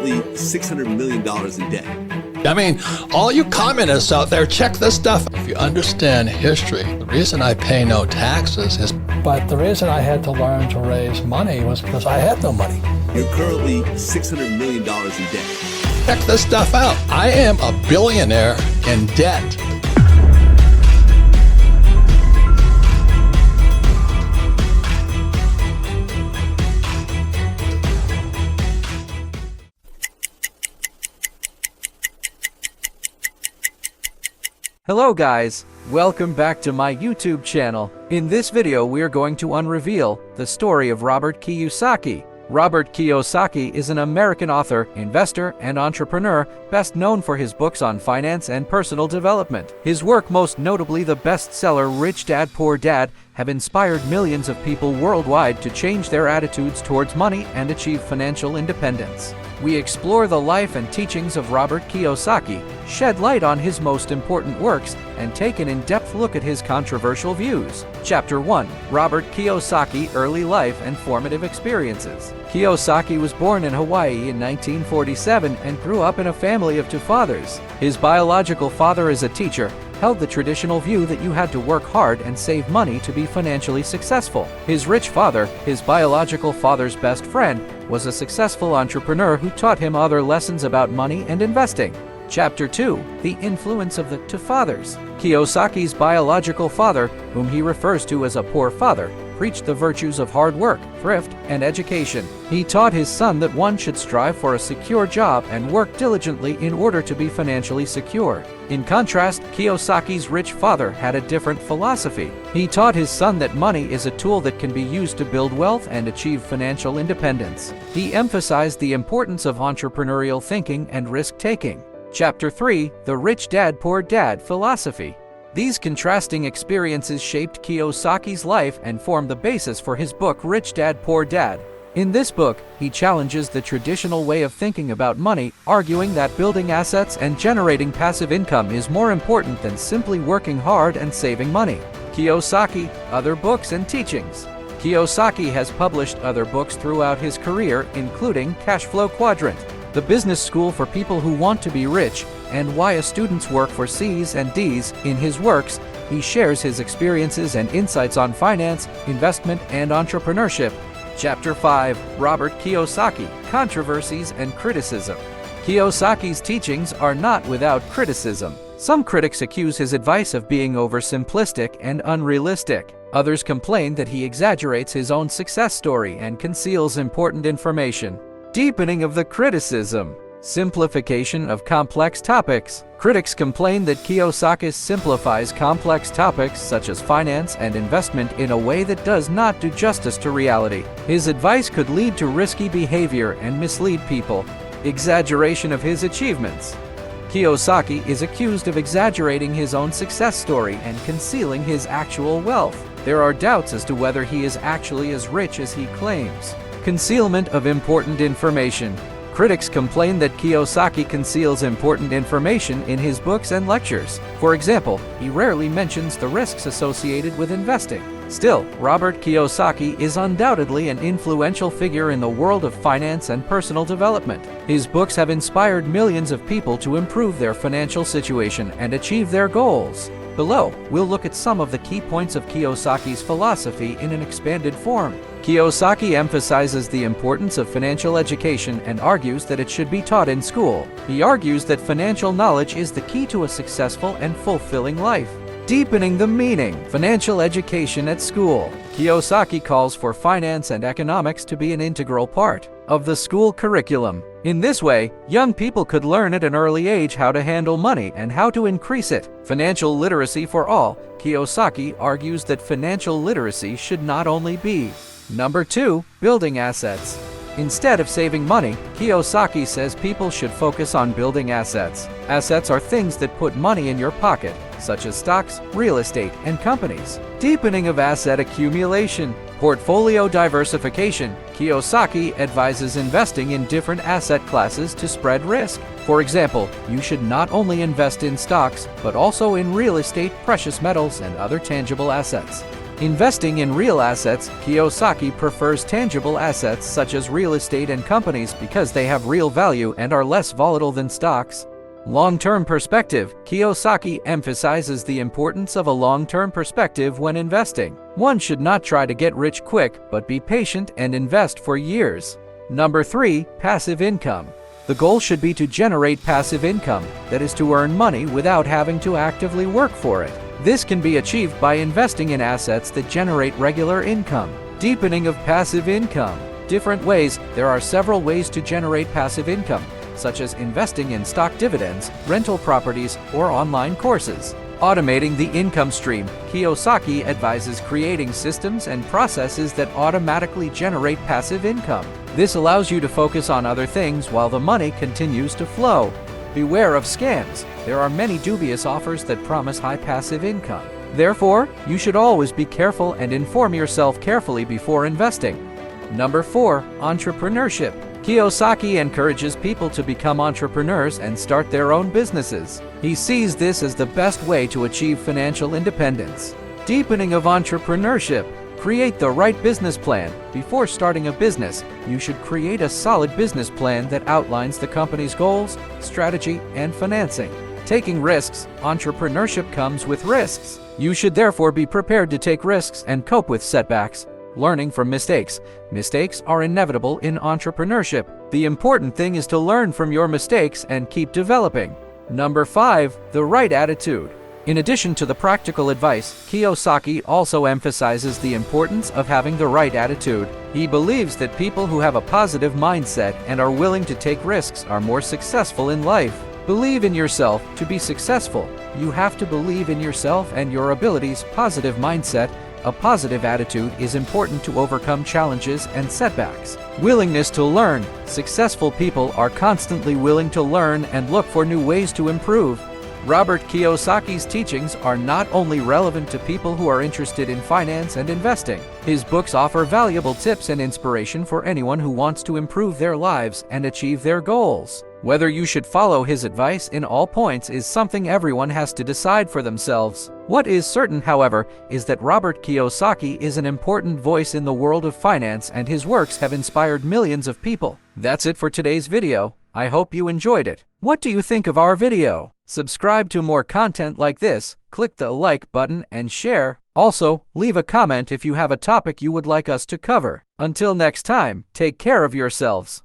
currently $600 million in debt. I mean, all you communists out there, check this stuff. If you understand history, the reason I pay no taxes is... But the reason I had to learn to raise money was because I had no money. You're currently $600 million in debt. Check this stuff out. I am a billionaire in debt. Hello guys, welcome back to my YouTube channel. In this video we are going to unreveal the story of Robert Kiyosaki. Robert Kiyosaki is an American author, investor, and entrepreneur best known for his books on finance and personal development. His work, most notably the bestseller Rich Dad Poor Dad, have inspired millions of people worldwide to change their attitudes towards money and achieve financial independence. We explore the life and teachings of Robert Kiyosaki, shed light on his most important works, and take an in-depth look at his controversial views. Chapter 1. Robert Kiyosaki: Early Life and Formative Experiences. Kiyosaki was born in Hawaii in 1947 and grew up in a family of two fathers. His biological father, as a teacher, held the traditional view that you had to work hard and save money to be financially successful. His rich father, his biological father's best friend, was a successful entrepreneur who taught him other lessons about money and investing. Chapter 2. The Influence of the Two Fathers. Kiyosaki's biological father, whom he refers to as a poor father, preached the virtues of hard work, thrift, and education. He taught his son that one should strive for a secure job and work diligently in order to be financially secure. In contrast, Kiyosaki's rich father had a different philosophy. He taught his son that money is a tool that can be used to build wealth and achieve financial independence. He emphasized the importance of entrepreneurial thinking and risk-taking. Chapter 3. The Rich Dad Poor Dad Philosophy. These contrasting experiences shaped Kiyosaki's life and formed the basis for his book Rich Dad Poor Dad. In this book, he challenges the traditional way of thinking about money, arguing that building assets and generating passive income is more important than simply working hard and saving money. Kiyosaki: Other Books and Teachings. Kiyosaki has published other books throughout his career, including Cash Flow Quadrant, The Business School for People Who Want to Be Rich, and Why a Student's Work for C's and D's. In his works, he shares his experiences and insights on finance, investment, and entrepreneurship. Chapter 5. Robert Kiyosaki: Controversies and Criticism. Kiyosaki's teachings are not without criticism. Some critics accuse his advice of being oversimplistic and unrealistic. Others complain that he exaggerates his own success story and conceals important information. Deepening of the criticism. Simplification of complex topics. Critics complain that Kiyosaki simplifies complex topics such as finance and investment in a way that does not do justice to reality. His advice could lead to risky behavior and mislead people. Exaggeration of his achievements. Kiyosaki is accused of exaggerating his own success story and concealing his actual wealth. There are doubts as to whether he is actually as rich as he claims. Concealment of important information. Critics complain that Kiyosaki conceals important information in his books and lectures. For example, he rarely mentions the risks associated with investing. Still, Robert Kiyosaki is undoubtedly an influential figure in the world of finance and personal development. His books have inspired millions of people to improve their financial situation and achieve their goals. Below, we'll look at some of the key points of Kiyosaki's philosophy in an expanded form. Kiyosaki emphasizes the importance of financial education and argues that it should be taught in school. He argues that financial knowledge is the key to a successful and fulfilling life. Deepening the meaning. Financial education at school. Kiyosaki calls for finance and economics to be an integral part of the school curriculum. In this way, young people could learn at an early age how to handle money and how to increase it. Financial literacy for all. Kiyosaki argues that financial literacy should not only be Number 2. Building assets. Instead of saving money, Kiyosaki says people should focus on building assets. Assets are things that put money in your pocket, such as stocks, real estate, and companies. Deepening of asset accumulation. Portfolio diversification. Kiyosaki advises investing in different asset classes to spread risk. For example, you should not only invest in stocks, but also in real estate, precious metals, and other tangible assets. Investing in real assets, Kiyosaki prefers tangible assets such as real estate and companies because they have real value and are less volatile than stocks. Long-term perspective, Kiyosaki emphasizes the importance of a long-term perspective when investing. One should not try to get rich quick, but be patient and invest for years. Number 3, passive income. The goal should be to generate passive income, that is to earn money without having to actively work for it. This can be achieved by investing in assets that generate regular income. Deepening of passive income. Different ways. There are several ways to generate passive income, such as investing in stock dividends, rental properties, or online courses. Automating the income stream. Kiyosaki advises creating systems and processes that automatically generate passive income. This allows you to focus on other things while the money continues to flow. Beware of scams. There are many dubious offers that promise high passive income. Therefore, you should always be careful and inform yourself carefully before investing. Number 4, entrepreneurship. Kiyosaki encourages people to become entrepreneurs and start their own businesses. He sees this as the best way to achieve financial independence. Deepening of entrepreneurship. Create the right business plan. Before starting a business, you should create a solid business plan that outlines the company's goals, strategy, and financing. Taking risks. Entrepreneurship comes with risks. You should therefore be prepared to take risks and cope with setbacks. Learning from mistakes. Mistakes are inevitable in entrepreneurship. The important thing is to learn from your mistakes and keep developing. Number 5, the right attitude. In addition to the practical advice, Kiyosaki also emphasizes the importance of having the right attitude. He believes that people who have a positive mindset and are willing to take risks are more successful in life. Believe in yourself. To be successful, you have to believe in yourself and your abilities. Positive mindset. A positive attitude is important to overcome challenges and setbacks. Willingness to learn. Successful people are constantly willing to learn and look for new ways to improve. Robert Kiyosaki's teachings are not only relevant to people who are interested in finance and investing. His books offer valuable tips and inspiration for anyone who wants to improve their lives and achieve their goals. Whether you should follow his advice in all points is something everyone has to decide for themselves. What is certain, however, is that Robert Kiyosaki is an important voice in the world of finance, and his works have inspired millions of people. That's it for today's video. I hope you enjoyed it. What do you think of our video? Subscribe to more content like this, click the like button and share. Also, leave a comment if you have a topic you would like us to cover. Until next time, take care of yourselves.